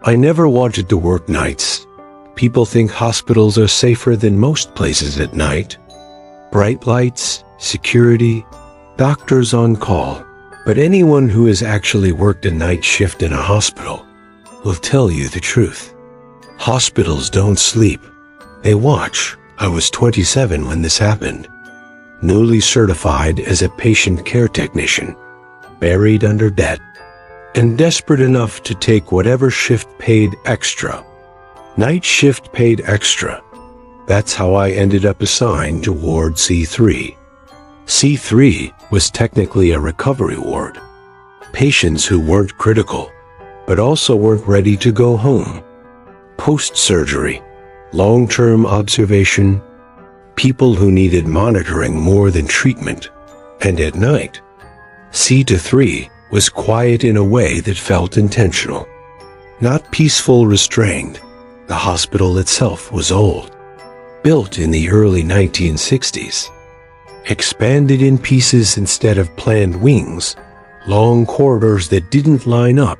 I never wanted to work nights. People think hospitals are safer than most places at night. Bright lights, security, doctors on call. But anyone who has actually worked a night shift in a hospital will tell you the truth. Hospitals don't sleep. They watch. I was 27 when this happened. Newly certified as a patient care technician, buried under debt, and desperate enough to take whatever shift paid extra. Night shift paid extra. That's how I ended up assigned to Ward C3. C3 was technically a recovery ward. Patients who weren't critical, but also weren't ready to go home. Post-surgery, long-term observation, people who needed monitoring more than treatment. And at night, C-3 was quiet in a way that felt intentional. Not peaceful, restrained. The hospital itself was old. Built in the early 1960s. Expanded in pieces instead of planned wings, long corridors that didn't line up,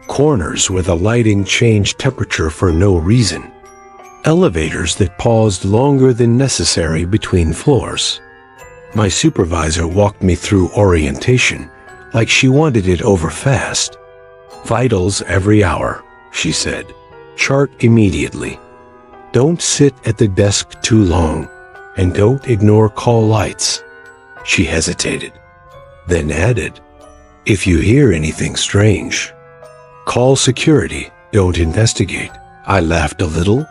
corners where the lighting changed temperature for no reason, elevators that paused longer than necessary between floors. My supervisor walked me through orientation like she wanted it over fast. Vitals every hour, she said. Chart immediately. Don't sit at the desk too long. And don't ignore call lights. She hesitated, then added, if you hear anything strange, call security, don't investigate. I laughed a little.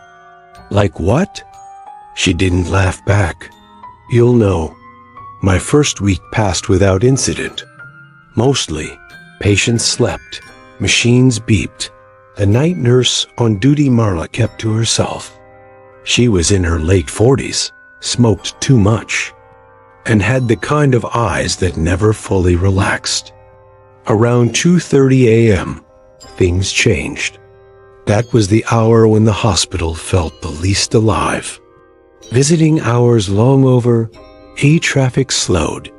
Like what? She didn't laugh back. You'll know. My first week passed without incident. Mostly, patients slept, machines beeped. The night nurse on duty, Marla, kept to herself. She was in her late 40s. Smoked too much, and had the kind of eyes that never fully relaxed. Around 2:30 a.m., things changed. That was the hour when the hospital felt the least alive. Visiting hours long over, traffic slowed.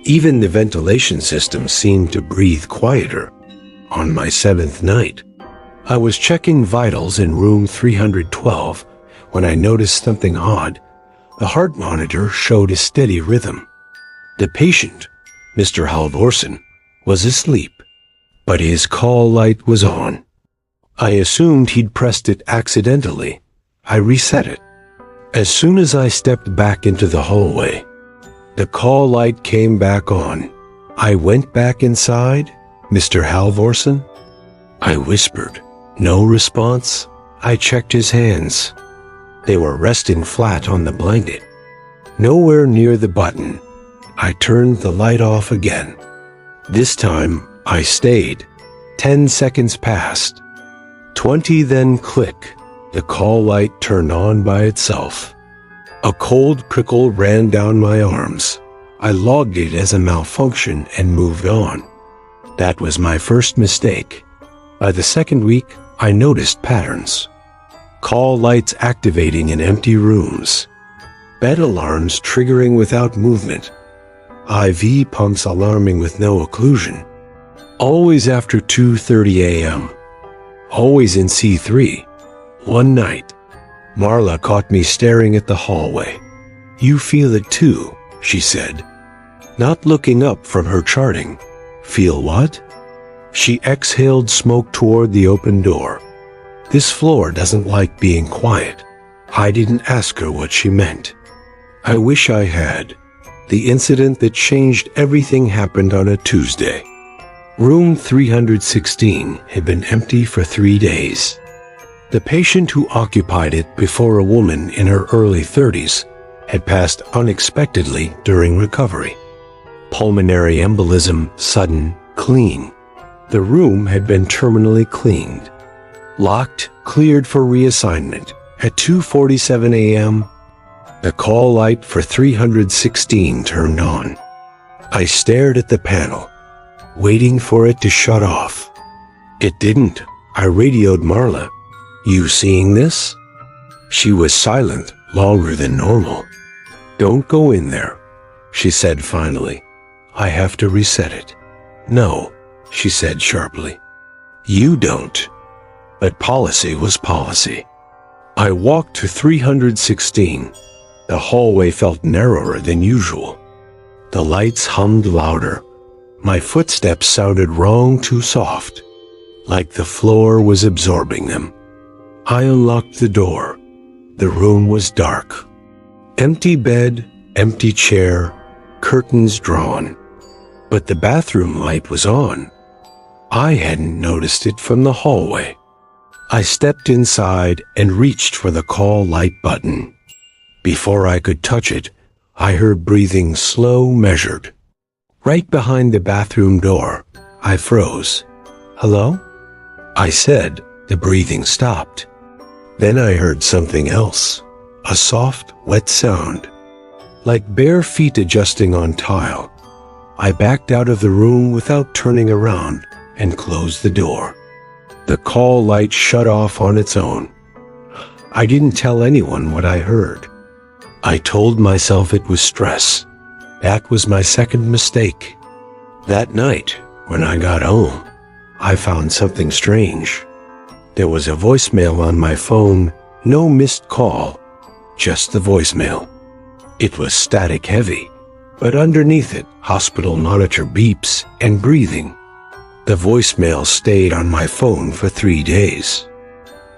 Even the ventilation system seemed to breathe quieter. On my 7th night, I was checking vitals in room 312 when I noticed something odd. The heart monitor showed a steady rhythm. The patient, Mr. Halvorsen, was asleep, but his call light was on. I assumed he'd pressed it accidentally. I reset it. As soon as I stepped back into the hallway, the call light came back on. I went back inside. Mr. Halvorsen? I whispered. No response. I checked his hands. They were resting flat on the blanket. Nowhere near the button. I turned the light off again. This time, I stayed. 10 seconds passed. 20, then click. The call light turned on by itself. A cold prickle ran down my arms. I logged it as a malfunction and moved on. That was my first mistake. By the second week, I noticed patterns. Call lights activating in empty rooms. Bed alarms triggering without movement. IV pumps alarming with no occlusion. Always after 2:30 a.m. Always in C3. One night, Marla caught me staring at the hallway. You feel it too, she said, not looking up from her charting. Feel what? She exhaled smoke toward the open door. This floor doesn't like being quiet. I didn't ask her what she meant. I wish I had. The incident that changed everything happened on a Tuesday. Room 316 had been empty for 3 days. The patient who occupied it before a woman in her early 30s had passed unexpectedly during recovery. Pulmonary embolism, sudden, clean. The room had been terminally cleaned. Locked, cleared for reassignment. At 2:47 a.m., the call light for 316 turned on. I stared at the panel, waiting for it to shut off. It didn't. I radioed Marla. You seeing this? She was silent longer than normal. Don't go in there, she said finally. I have to reset it. No, she said sharply. You don't. But policy was policy. I walked to 316. The hallway felt narrower than usual. The lights hummed louder. My footsteps sounded wrong, too soft, like the floor was absorbing them. I unlocked the door. The room was dark. Empty bed, empty chair, curtains drawn. But the bathroom light was on. I hadn't noticed it from the hallway. I stepped inside and reached for the call light button. Before I could touch it, I heard breathing slow, measured. Right behind the bathroom door, I froze. "Hello?" I said. The breathing stopped. Then I heard something else, a soft, wet sound, like bare feet adjusting on tile. I backed out of the room without turning around and closed the door. The call light shut off on its own. I didn't tell anyone what I heard. I told myself it was stress. That was my second mistake. That night, when I got home, I found something strange. There was a voicemail on my phone, no missed call, just the voicemail. It was static heavy, but underneath it, hospital monitor beeps and breathing. The voicemail stayed on my phone for 3 days.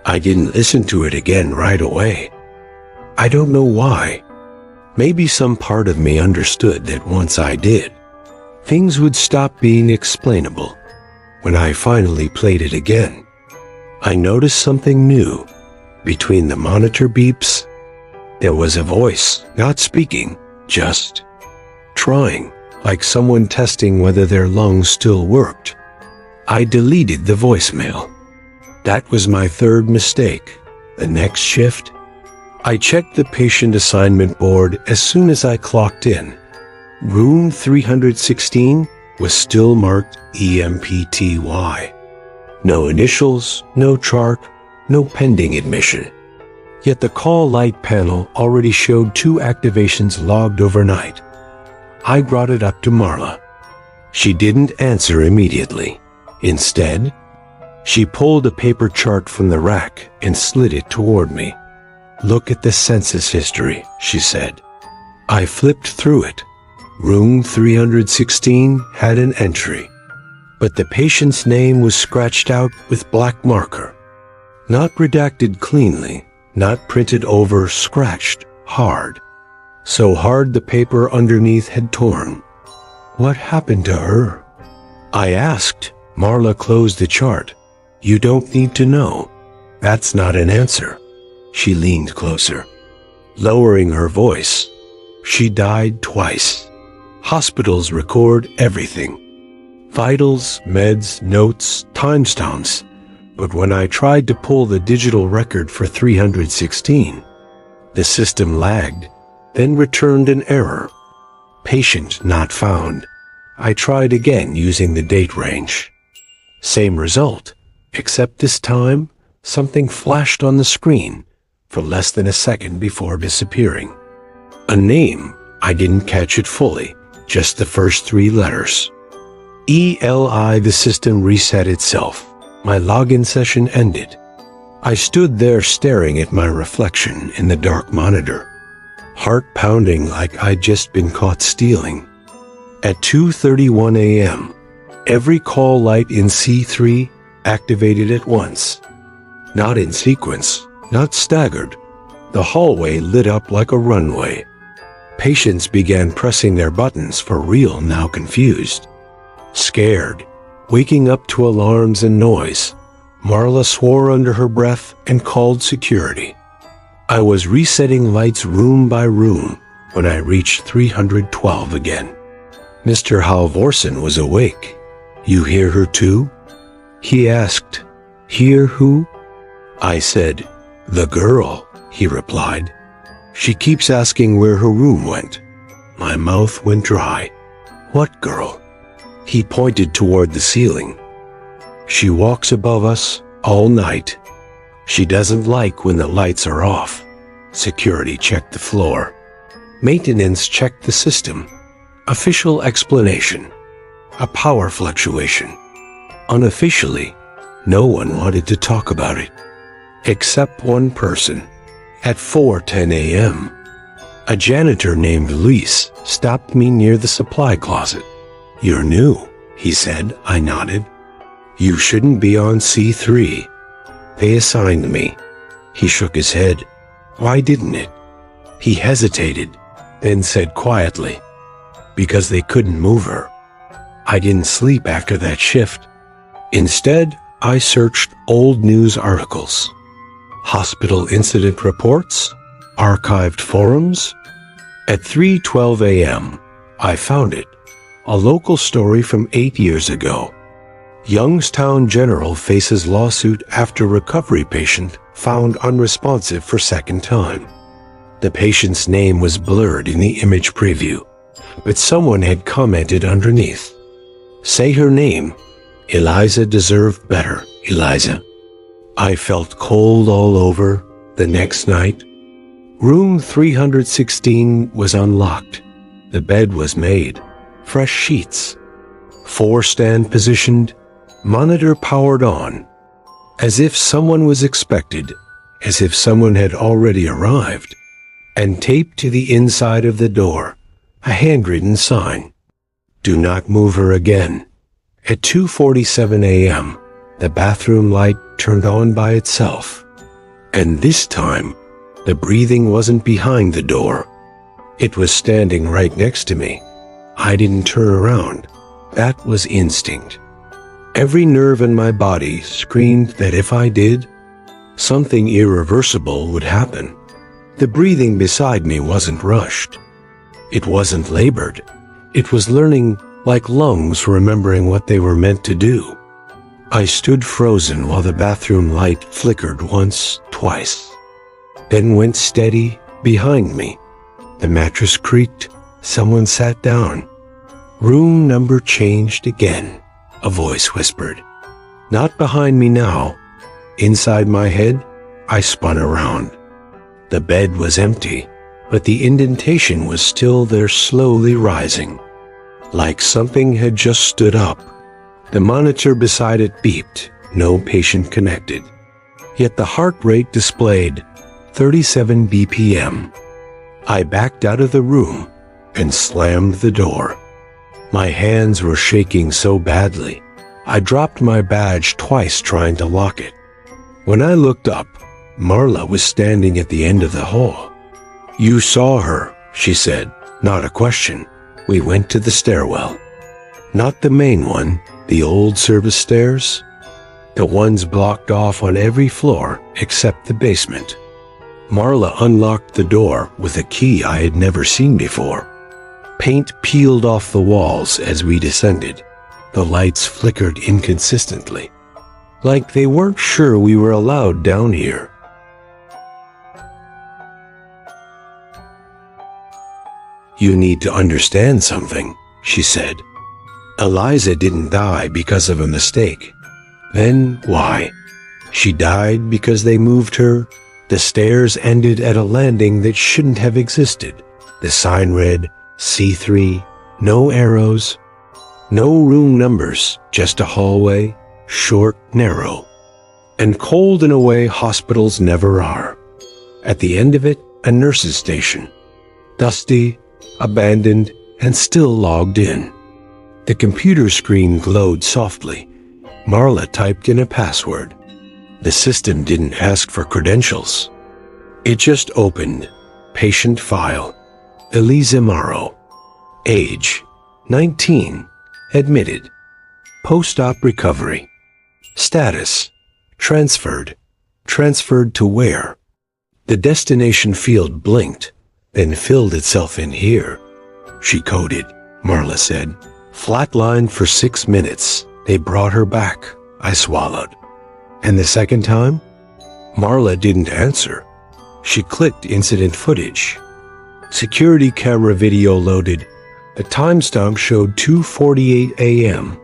I didn't listen to it again right away. I don't know why. Maybe some part of me understood that once I did, things would stop being explainable. When I finally played it again, I noticed something new. Between the monitor beeps, there was a voice, not speaking, just trying, like someone testing whether their lungs still worked. I deleted the voicemail. That was my third mistake. The next shift, I checked the patient assignment board as soon as I clocked in. Room 316 was still marked EMPTY. No initials, no chart, no pending admission. Yet the call light panel already showed 2 activations logged overnight. I brought it up to Marla. She didn't answer immediately. Instead, she pulled a paper chart from the rack and slid it toward me. "Look at the census history," she said. I flipped through it. Room 316 had an entry, but the patient's name was scratched out with black marker. Not redacted cleanly, not printed over, scratched hard. So hard the paper underneath had torn. What happened to her? I asked. Marla closed the chart. "You don't need to know. That's not an answer." She leaned closer, lowering her voice. "She died twice. Hospitals record everything. Vitals, meds, notes, timestamps. But when I tried to pull the digital record for 316, the system lagged, then returned an error. Patient not found. I tried again using the date range. Same result, except this time, something flashed on the screen for less than a second before disappearing. A name. I didn't catch it fully, just the first 3 letters. ELI. The system reset itself. My login session ended. I stood there staring at my reflection in the dark monitor, heart pounding like I'd just been caught stealing. At 2:31 a.m., every call light in C3 activated at once. Not in sequence, not staggered. The hallway lit up like a runway. Patients began pressing their buttons for real, now confused. Scared, waking up to alarms and noise, Marla swore under her breath and called security. I was resetting lights room by room when I reached 312 again. Mr. Halvorsen was awake. "You hear her too?" He asked. "Hear who?" I said. "The girl," he replied. "She keeps asking where her room went." My mouth went dry. "What girl?" He pointed toward the ceiling. "She walks above us all night. She doesn't like when the lights are off." Security checked the floor. Maintenance checked the system. Official explanation: a power fluctuation. Unofficially, No one wanted to talk about it, except one person. At 4:10 a.m., a janitor named Luis stopped me near the supply closet. "You're new," he said. I nodded. "You shouldn't be on C3. They assigned me." He shook his head. "Why didn't it?" He hesitated, then said quietly, "Because they couldn't move her. I didn't sleep after that shift." Instead, I searched old news articles, hospital incident reports, archived forums. At 3:12 a.m., I found it, a local story from 8 years ago. Youngstown General faces lawsuit after recovery patient found unresponsive for second time. The patient's name was blurred in the image preview, but someone had commented underneath. "Say her name. Eliza deserved better, Eliza." I felt cold all over. The next night, room 316 was unlocked. The bed was made. Fresh sheets. 4 stand positioned. Monitor powered on. As if someone was expected. As if someone had already arrived. And taped to the inside of the door, a handwritten sign. "Do not move her again." At 2:47 a.m., the bathroom light turned on by itself. And this time, the breathing wasn't behind the door. It was standing right next to me. I didn't turn around. That was instinct. Every nerve in my body screamed that if I did, something irreversible would happen. The breathing beside me wasn't rushed. It wasn't labored. It was learning, like lungs remembering what they were meant to do. I stood frozen while the bathroom light flickered once, twice, then went steady behind me. The mattress creaked. Someone sat down. "Room number changed again," a voice whispered. Not behind me now. Inside my head, I spun around. The bed was empty, but the indentation was still there, slowly rising, like something had just stood up. The monitor beside it beeped, no patient connected. Yet the heart rate displayed 37 BPM. I backed out of the room and slammed the door. My hands were shaking so badly, I dropped my badge twice trying to lock it. When I looked up, Marla was standing at the end of the hall. "You saw her," she said, not a question. We went to the stairwell. Not the main one, the old service stairs. The ones blocked off on every floor except the basement. Marla unlocked the door with a key I had never seen before. Paint peeled off the walls as we descended. The lights flickered inconsistently, like they weren't sure we were allowed down here. "You need to understand something," she said. "Eliza didn't die because of a mistake. Then why? She died because they moved her. The stairs ended at a landing that shouldn't have existed. The sign read C3, no arrows, no room numbers, just a hallway, short, narrow, and cold in a way hospitals never are. At the end of it, a nurse's station, dusty, abandoned, and still logged in. The computer screen glowed softly. Marla typed in a password. The system didn't ask for credentials. It just opened. Patient file. Eliza Morrow. Age, 19. Admitted. Post-op recovery. Status, transferred. Transferred to where? The destination field blinked, then filled itself in here. She coded, Marla said. Flatlined for 6 minutes. They brought her back. I swallowed. And the second time? Marla didn't answer. She clicked incident footage. Security camera video loaded. The timestamp showed 2:48 a.m.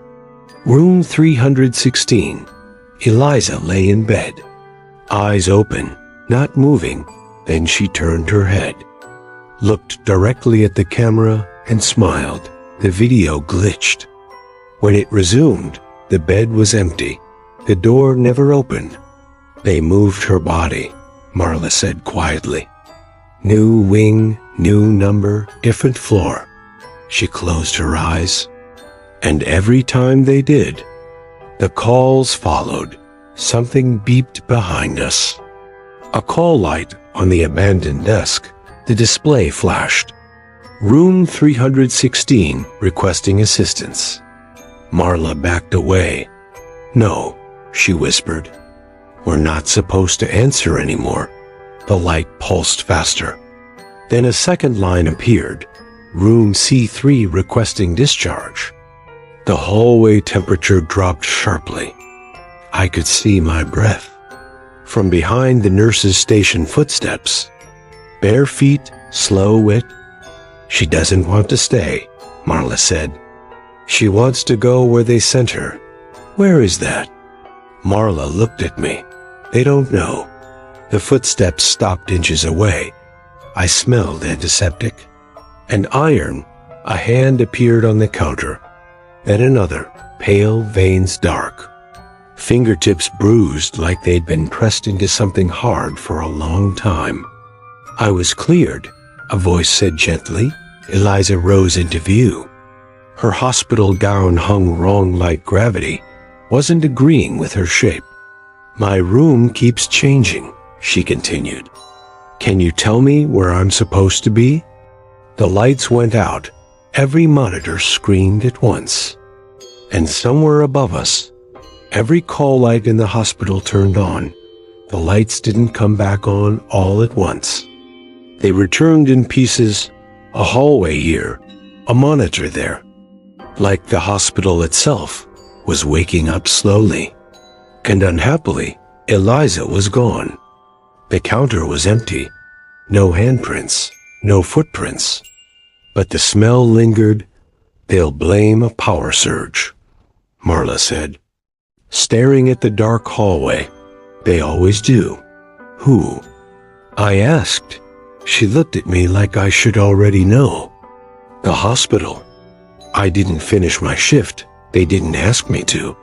Room 316. Eliza lay in bed. Eyes open, not moving. Then she turned her head, looked directly at the camera, and smiled. The video glitched. When it resumed, the bed was empty. The door never opened. They moved her body, Marla said quietly. New wing, new number, different floor. She closed her eyes. And every time they did, the calls followed. Something beeped behind us. A call light on the abandoned desk. The display flashed. Room 316 requesting assistance. Marla backed away. No, she whispered. We're not supposed to answer anymore. The light pulsed faster. Then a second line appeared. Room C3 requesting discharge. The hallway temperature dropped sharply. I could see my breath. From behind the nurse's station footsteps. Bare feet, slow wit. She doesn't want to stay, Marla said. She wants to go where they sent her. Where is that? Marla looked at me. They don't know. The footsteps stopped inches away. I smelled antiseptic. An iron. A hand appeared on the counter. Then another, pale, veins dark. Fingertips bruised like they'd been pressed into something hard for a long time. I was cleared, a voice said gently. Eliza rose into view. Her hospital gown hung wrong like gravity, wasn't agreeing with her shape. My room keeps changing, she continued. Can you tell me where I'm supposed to be? The lights went out. Every monitor screamed at once. And somewhere above us, every call light in the hospital turned on. The lights didn't come back on all at once. They returned in pieces, a hallway here, a monitor there. Like the hospital itself was waking up slowly. And unhappily, Eliza was gone. The counter was empty. No handprints, no footprints. But the smell lingered. They'll blame a power surge, Marla said. Staring at the dark hallway. They always do. Who? I asked. She looked at me like I should already know. The hospital. I didn't finish my shift. They didn't ask me to.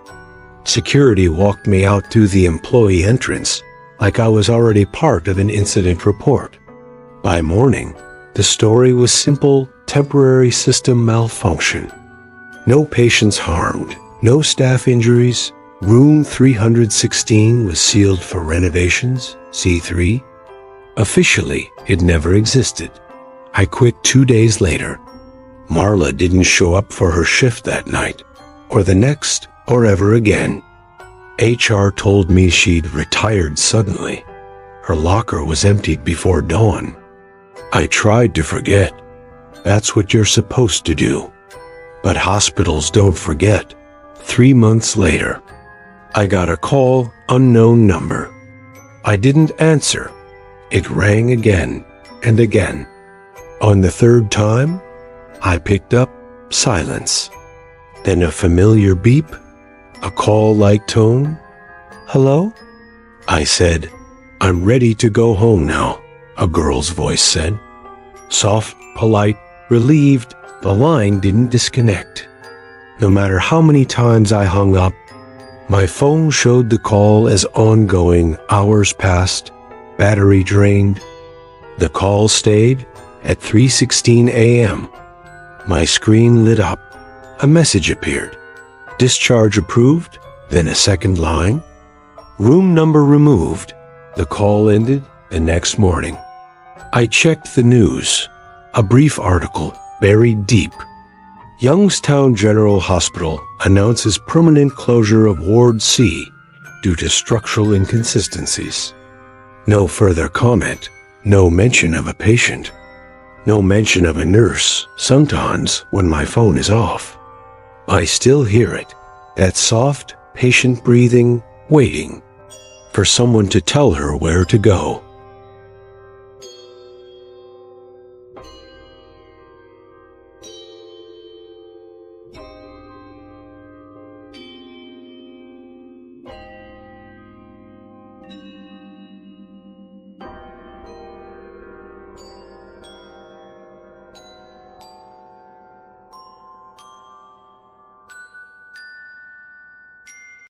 Security walked me out through the employee entrance like I was already part of an incident report. By morning, the story was simple, temporary system malfunction. No patients harmed, no staff injuries. Room 316 was sealed for renovations, C3. Officially, it never existed. I quit 2 days later. Marla didn't show up for her shift that night, or the next, or ever again. HR told me she'd retired suddenly. Her locker was emptied before dawn. I tried to forget. That's what you're supposed to do. But hospitals don't forget. 3 months later, I got a call, unknown number. I didn't answer. It rang again and again. On the third time, I picked up silence. Then a familiar beep, a call-like tone. Hello? I said, I'm ready to go home now, a girl's voice said. Soft, polite, relieved, the line didn't disconnect. No matter how many times I hung up, my phone showed the call as ongoing. Hours passed, battery drained. The call stayed at 3:16 a.m. My screen lit up. A message appeared. Discharge approved, then a second line. Room number removed. The call ended the next morning. I checked the news. A brief article buried deep. Youngstown General Hospital announces permanent closure of Ward C due to structural inconsistencies. No further comment. No mention of a patient. No mention of a nurse, sometimes when my phone is off. I still hear it, that soft, patient breathing, waiting for someone to tell her where to go.